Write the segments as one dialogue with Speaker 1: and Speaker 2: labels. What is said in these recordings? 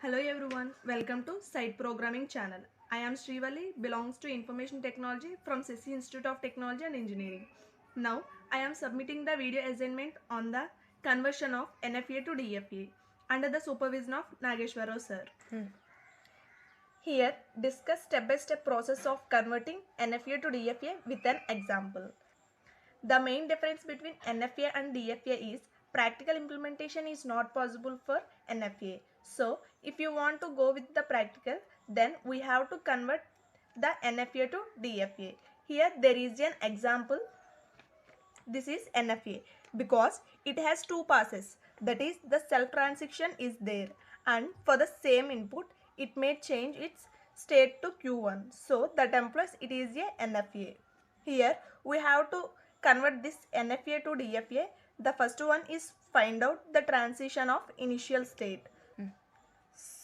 Speaker 1: Hello everyone, welcome to Site Programming channel. I am Srivalli, belongs to Information Technology from Sessi Institute of Technology and Engineering. Now, I am submitting the video assignment on the conversion of NFA to DFA under the supervision of Nageshwarao sir. Here, discuss step-by-step process of converting NFA to DFA with an example. The main difference between NFA and DFA is practical implementation is not possible for NFA. So, if you want to go with the practical, then we have to convert the NFA to DFA. Here there is an example. This is NFA because it has two passes. That is, the self transition is there, and for the same input, it may change its state to Q1. So that implies it is a NFA. Here we have to convert this NFA to DFA. The first one is find out the transition of initial state.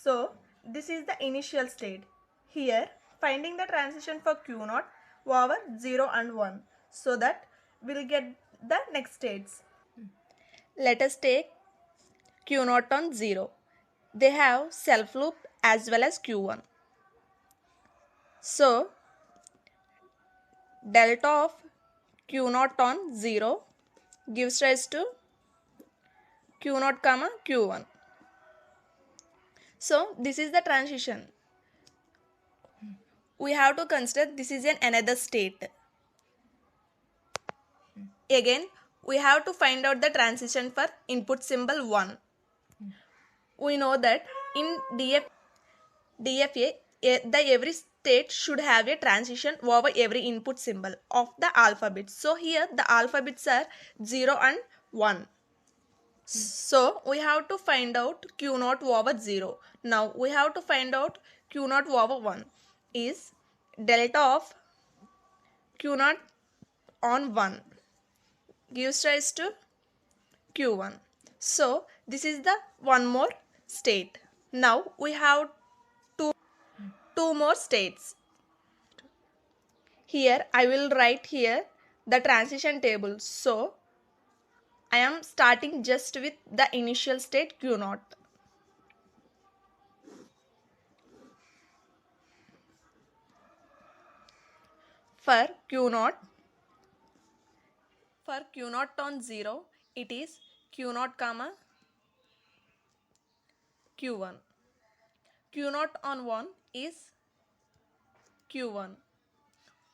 Speaker 1: So this is the initial state. Here finding the transition for Q0 over 0 and 1 so that we'll get the next states. Let us take Q0 on 0. They have self loop as well as Q1. So delta of Q0 on 0 gives rise to Q0 comma Q1. So this is the transition. We have to consider this is another state. Again, we have to find out the transition for input symbol 1. We know that in DFA, every state should have a transition over every input symbol of the alphabet. So here the alphabets are 0 and 1. So we have to find out Q0 over 0. Now we have to find out Q0 over 1 is delta of Q0 on 1 gives rise to Q1. So this is the one more state. Now we have two more states. Here I will write here the transition table. So I am starting just with the initial state Q0. For Q0 on 0, it is Q0 comma Q1. Q0 on 1 is Q1.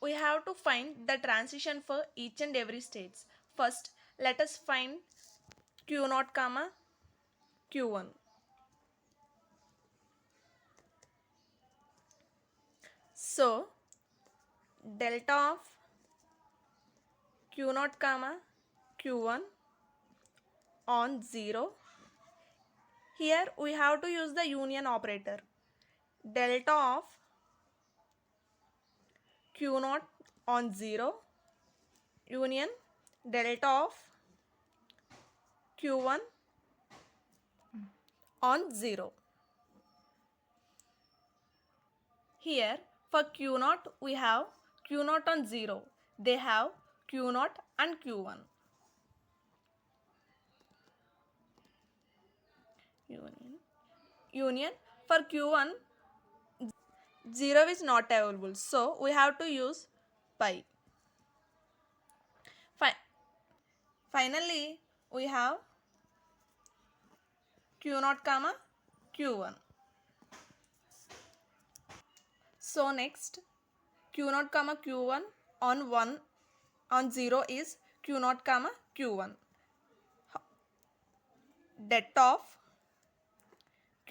Speaker 1: We have to find the transition for each and every states. First, let us find Q0 comma Q1. So delta of Q0 comma Q1 on 0. Here we have to use the union operator. Delta of Q0 on 0 union delta of Q1 on 0. Here for Q0 we have Q0 on 0. They have Q0 and Q1. Union for Q1 0 is not available, so we have to use pi. Finally we have Q0 comma Q1. So next Q0 comma Q1 on 0 is Q0 comma Q1. Det of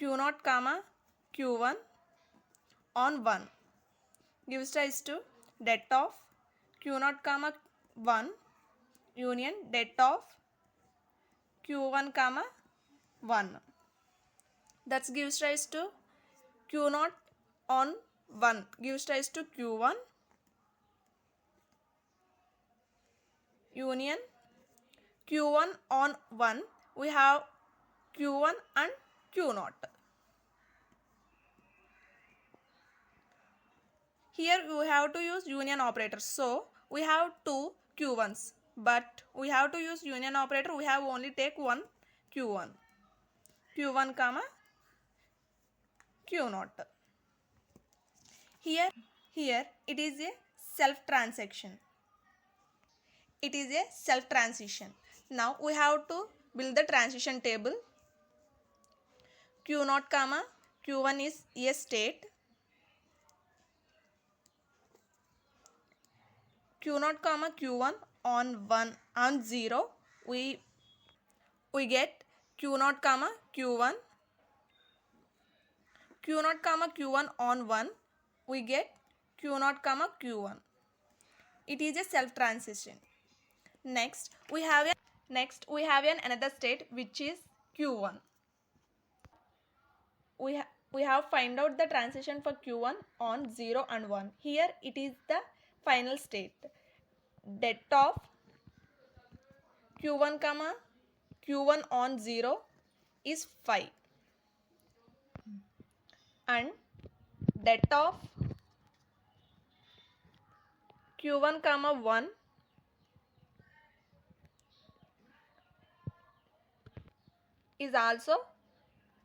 Speaker 1: Q0 comma Q1 on 1 gives rise to det of Q0 comma 1 union det of Q1 comma 1. That gives rise to Q0 on 1 gives rise to Q1 union Q1 on 1 we have Q1 and Q0. Here we have to use union operator. So we have two Q1s, but we have to use union operator. We have only take one Q1. Q1 comma Q0. Here it is a self transaction. It is a self transition. Now we have to build the transition table. Q0 comma Q1 is a state. Q0 comma Q1 on 0 we get Q0 comma Q1. Q0 comma Q1 on 1 we get Q0 comma Q1. It is a self transition. Next we have another state which is Q1. We have find out the transition for Q1 on 0 and 1. Here it is the final state. Det of Q1 comma Q1 on 0 is 5 and det of Q1 comma 1 is also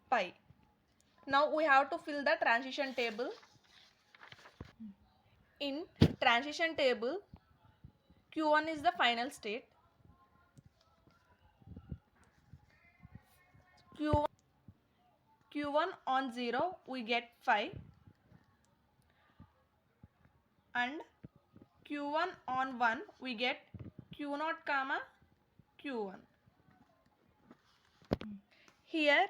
Speaker 1: pi. Now we have to fill the transition table. In transition table, Q1 is the final state. Q1 on 0 we get 5 and Q1 on 1 we get Q0 comma Q1. Here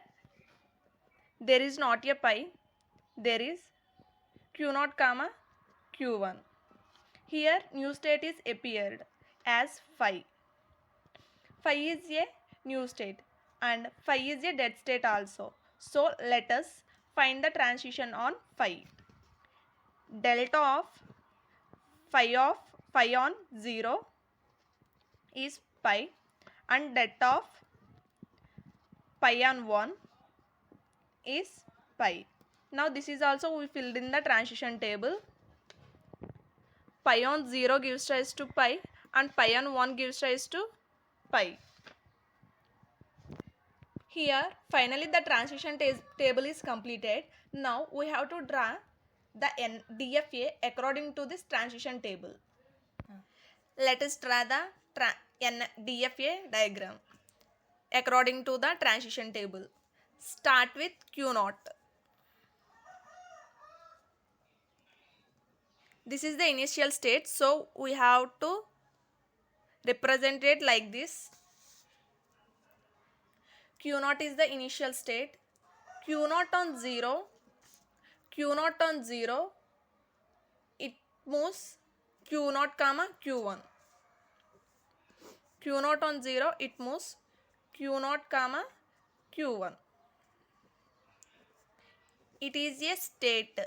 Speaker 1: there is not a pi, there is Q0 comma Q1. Here new state is appeared as phi. Phi is a new state and phi is a dead state also. So let us find the transition on phi. Delta of phi on 0 is pi and delta of pi on 1 is pi. Now this is also we filled in the transition table. Pi on 0 gives rise to pi and pi on 1 gives rise to pi. Here finally the transition table is completed. Now we have to draw the DFA according to this transition table. Let us draw the DFA diagram according to the transition table. Start with Q0. This is the initial state, so we have to represent it like this. Q0 is the initial state. Q0 on 0, it moves Q0 comma Q1. Q0 on 0, it moves Q0 comma Q1. It is a state.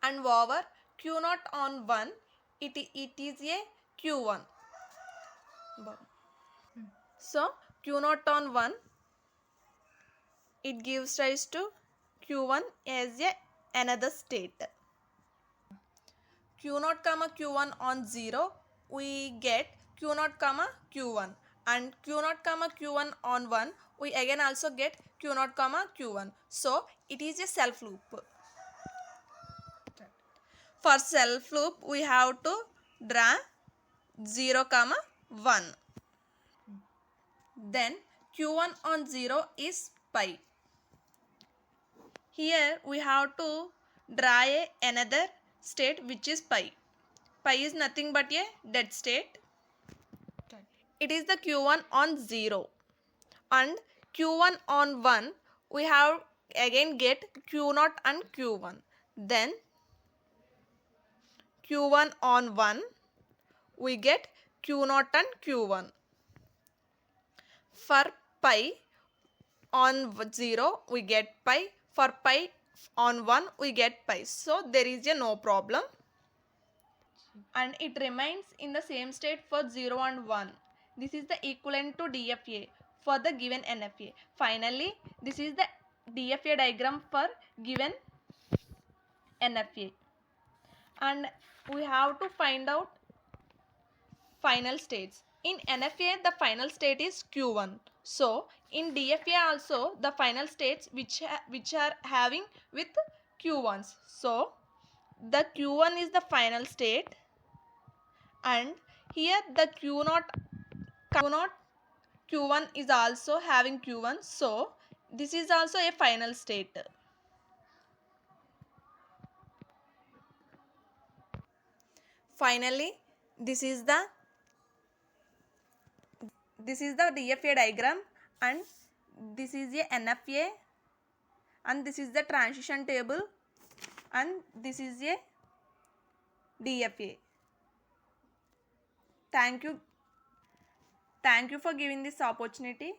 Speaker 1: And over Q0 on 1, it is a Q1. So Q0 on 1, it gives rise to Q1 as another state. Q0 comma Q1 on 0, we get Q0 comma Q1 and Q0 comma Q1 on 1, we again also get Q0 comma Q1. So it is a self loop. For self loop, we have to draw 0 comma 1. Then Q1 on 0 is pi. Here we have to draw another state which is pi. Pi is nothing but a dead state. It is the Q1 on 0 and Q1 on 1 we have again get Q0 and Q1. Then Q1 on 1 we get Q0 and Q1. For pi on 0 we get pi. For pi on 1 we get pi. So there is no problem. And it remains in the same state for 0 and 1. This is the equivalent to DFA for the given NFA. Finally, this is the DFA diagram for given NFA. And we have to find out final states. In NFA, the final state is Q1. So, In DFA also the final states which are having with Q1s. So the Q1 is the final state, and here the Q1 is also having Q1, so this is also a final state. Finally, this is the DFA diagram, and this is a NFA, and this is the transition table, and this is a DFA. Thank you for giving this opportunity.